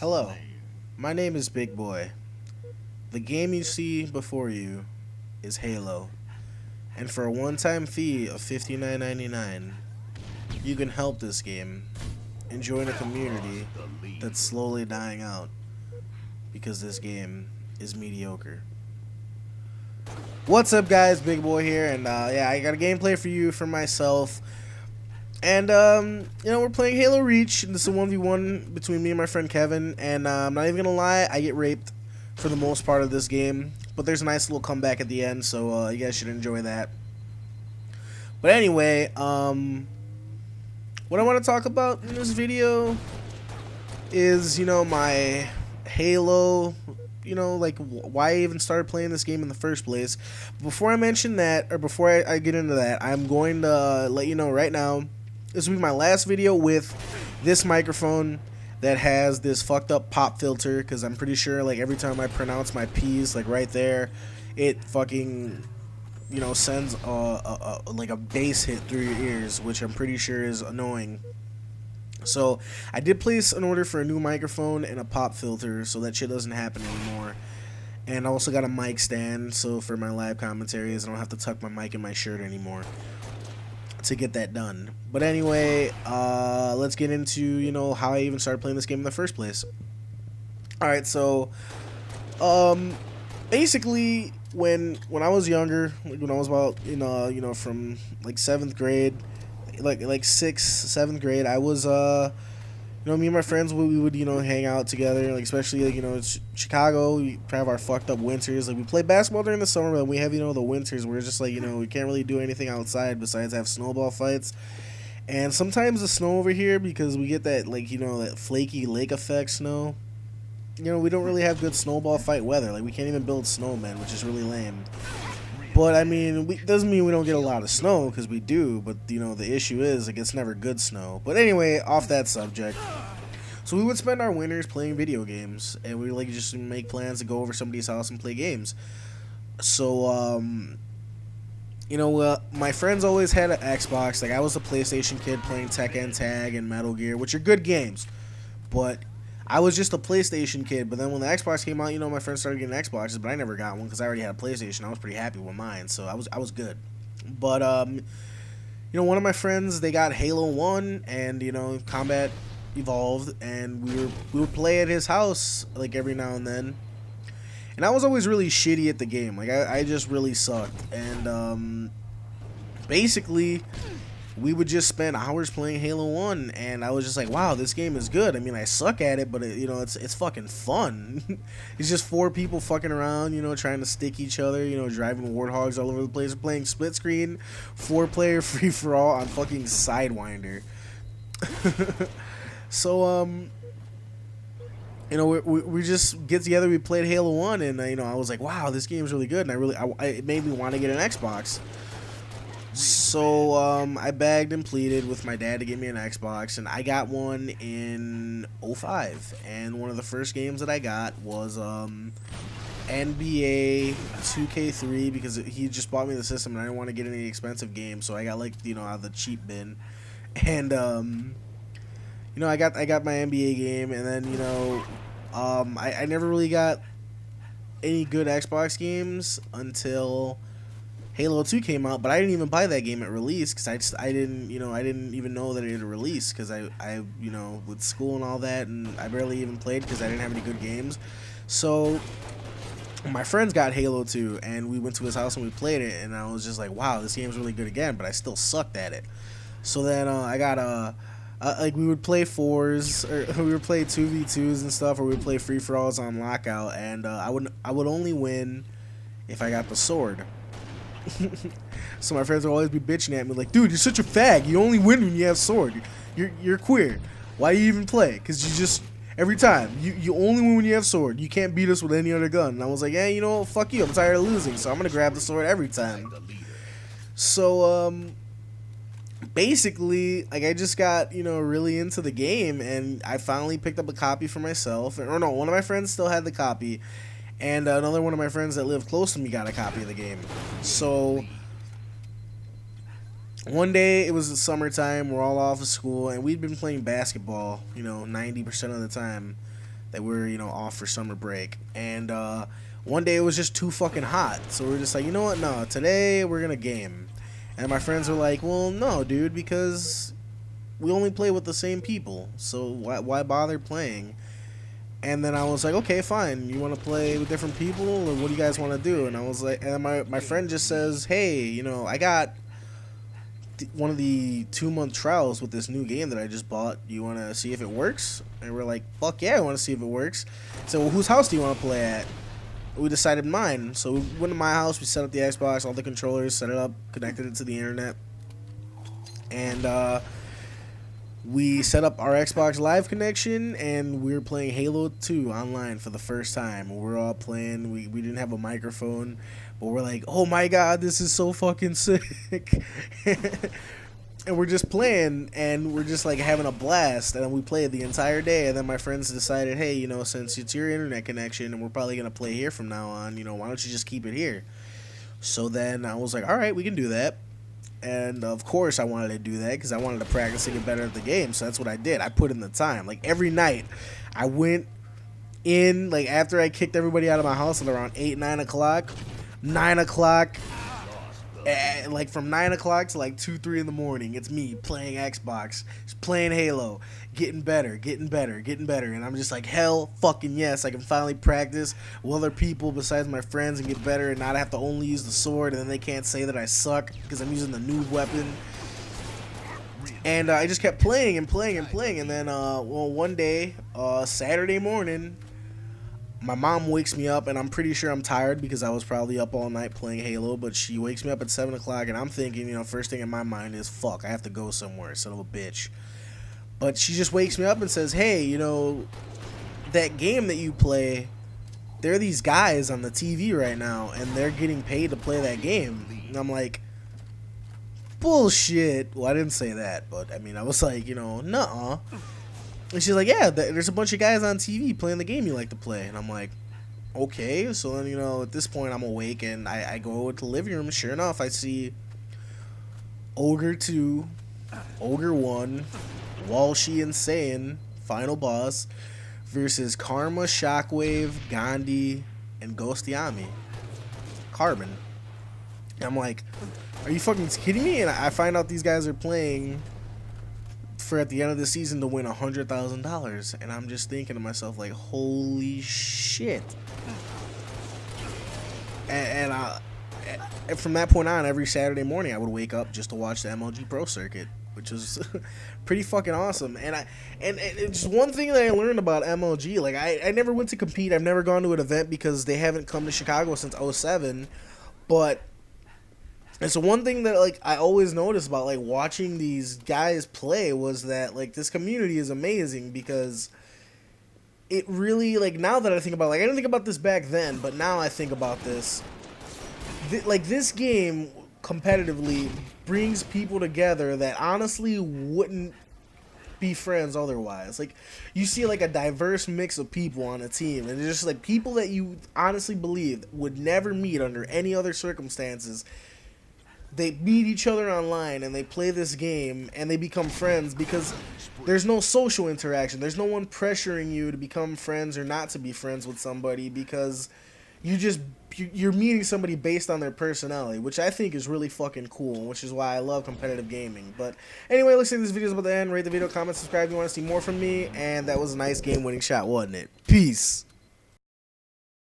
Hello, my name is Big Boy. The game you see before you is Halo, and for a one-time fee of $59.99, you can help this game and join a community that's slowly dying out because this game is mediocre. What's up, guys? Big Boy here, and yeah, I got a gameplay for you for myself. And, we're playing Halo Reach, and this is a 1v1 between me and my friend Kevin, and I'm not even gonna lie, I get raped for the most part of this game, but there's a nice little comeback at the end, so you guys should enjoy that. But anyway, what I want to talk about in this video is, my Halo, like why I even started playing this game in the first place. Before I mention that, or before I get into that, I'm going to let you know right now, this will be my last video with this microphone that has this fucked up pop filter, because I'm pretty sure, like, every time I pronounce my P's, like, right there, it fucking, sends like a bass hit through your ears, which I'm pretty sure is annoying. So I did place an order for a new microphone and a pop filter, so that shit doesn't happen anymore. And I also got a mic stand, so for my live commentaries, I don't have to tuck my mic in my shirt anymore to get that done. But anyway, let's get into, how I even started playing this game in the first place. Alright, so, basically, when I was younger, when I was about, from, like, 7th grade, like 6th, 7th grade, I was, me and my friends, we would, hang out together, like, especially, like, it's Chicago, we have our fucked up winters, like, we play basketball during the summer, but we have, the winters where it's just, like, we can't really do anything outside besides have snowball fights, and sometimes the snow over here, because we get that, like, that flaky lake effect snow, we don't really have good snowball fight weather, like, we can't even build snowmen, which is really lame. But, I mean, doesn't mean we don't get a lot of snow, because we do, but, the issue is, like, it's never good snow. But anyway, off that subject. So we would spend our winters playing video games, and we would, like, just make plans to go over somebody's house and play games. So, my friends always had an Xbox. Like, I was a PlayStation kid playing Tekken Tag and Metal Gear, which are good games. But I was just a PlayStation kid, but then when the Xbox came out, my friends started getting Xboxes, but I never got one because I already had a PlayStation. I was pretty happy with mine, so I was good. But one of my friends, they got Halo 1, and Combat Evolved, and we would play at his house like every now and then. And I was always really shitty at the game. Like I just really sucked, and basically, we would just spend hours playing Halo 1, and I was just like, wow, this game is good. I mean, I suck at it, but it's fucking fun. It's just 4 people fucking around, trying to stick each other, driving warthogs all over the place, playing split screen, 4-player free-for-all on fucking Sidewinder. So, we just get together, we played Halo 1, and, I was like, wow, this game's really good, and it made me want to get an Xbox. So, I begged and pleaded with my dad to get me an Xbox, and I got one in '05, and one of the first games that I got was, NBA 2K3, because he just bought me the system, and I didn't want to get any expensive games, so I got, like, out of the cheap bin, and, I got my NBA game, and then, I never really got any good Xbox games until Halo 2 came out, but I didn't even buy that game at release because I didn't even know that it had released because I with school and all that, and I barely even played because I didn't have any good games. So my friends got Halo 2, and we went to his house and we played it, and I was just like, wow, this game's really good again, but I still sucked at it. So then I got like we would play 4s, or we would play 2v2s and stuff, or we would play free-for-alls on Lockout, and I would only win if I got the sword. So my friends would always be bitching at me like, dude, you're such a fag, you only win when you have sword, you're queer, why do you even play? Because you just, every time, you only win when you have sword, you can't beat us with any other gun. And I was like, yeah, fuck you, I'm tired of losing, so I'm gonna grab the sword every time. So basically, like, I just got, really into the game, and I finally picked up a copy for myself, or no, one of my friends still had the copy, and another one of my friends that lived close to me got a copy of the game. So one day, it was the summertime, we're all off of school, and we'd been playing basketball, 90% of the time. that we're, you know, off for summer break. And one day it was just too fucking hot, so we're just like, you know what, no, today we're gonna game. And my friends were like, well, no, dude, because we only play with the same people, so why bother playing? And then I was like, okay, fine, you want to play with different people, or what do you guys want to do? And I was like, and then my friend just says, hey, you know, I got one of the 2-month trials with this new game that I just bought. You want to see if it works? And we're like, fuck yeah, I want to see if it works. So, well, whose house do you want to play at? We decided mine. So we went to my house, we set up the Xbox, all the controllers, set it up, connected it to the internet. And we set up our Xbox Live connection, and we were playing Halo 2 online for the first time. We're all playing. We didn't have a microphone, but we're like, oh my god, this is so fucking sick. And we're just playing, and we're just like having a blast, and we played the entire day. And then my friends decided, hey, you know, since it's your internet connection and we're probably going to play here from now on, you know, why don't you just keep it here? So then I was like, all right, we can do that. And of course I wanted to do that because I wanted to practice and get better at the game. So that's what I did. I put in the time. Like every night I went in, like after I kicked everybody out of my house at around 8, 9 o'clock, 9 o'clock, like from 9 o'clock to like 2, 3 in the morning, it's me playing Xbox, just playing Halo, getting better. And I'm just like, hell fucking yes, I can finally practice with other people besides my friends and get better and not have to only use the sword, and then they can't say that I suck because I'm using the noob weapon. And I just kept playing and then well, one day, Saturday morning, my mom wakes me up, and I'm pretty sure I'm tired because I was probably up all night playing Halo, but she wakes me up at 7 o'clock, and I'm thinking, you know, first thing in my mind is, fuck, I have to go somewhere, son of a bitch. But she just wakes me up and says, hey, you know, that game that you play, there are these guys on the TV right now, and they're getting paid to play that game. And I'm like, bullshit. Well, I didn't say that, but, I mean, I was like, you know, nuh-uh. And she's like, yeah, there's a bunch of guys on TV playing the game you like to play. And I'm like, okay. So then, you know, at this point, I'm awake, and I go to the living room. Sure enough, I see Ogre 2, Ogre 1, Walshy and Saiyan, final boss, versus Karma, Shockwave, Gandhi, and Ghost Yami. Carbon. And I'm like, are you fucking kidding me? And I find out these guys are playing for at the end of the season to win $100,000, and I'm just thinking to myself like, holy shit. And from that point on, every Saturday morning I would wake up just to watch the MLG Pro Circuit, which was pretty fucking awesome. And it's one thing that I learned about MLG, like I never went to compete, I've never gone to an event because they haven't come to Chicago since 07, but and so one thing that like I always noticed about like watching these guys play was that like this community is amazing, because it really, like, now that I think about it, like I didn't think about this back then, but now I think about this, like this game competitively brings people together that honestly wouldn't be friends otherwise. Like you see like a diverse mix of people on a team, and it's just like people that you honestly believe would never meet under any other circumstances. They meet each other online and they play this game and they become friends because there's no social interaction. There's no one pressuring you to become friends or not to be friends with somebody, because you're meeting somebody based on their personality, which I think is really fucking cool, which is why I love competitive gaming. But anyway, looks like this video's about to end. Rate the video, comment, subscribe if you want to see more from me, and that was a nice game-winning shot, wasn't it? Peace.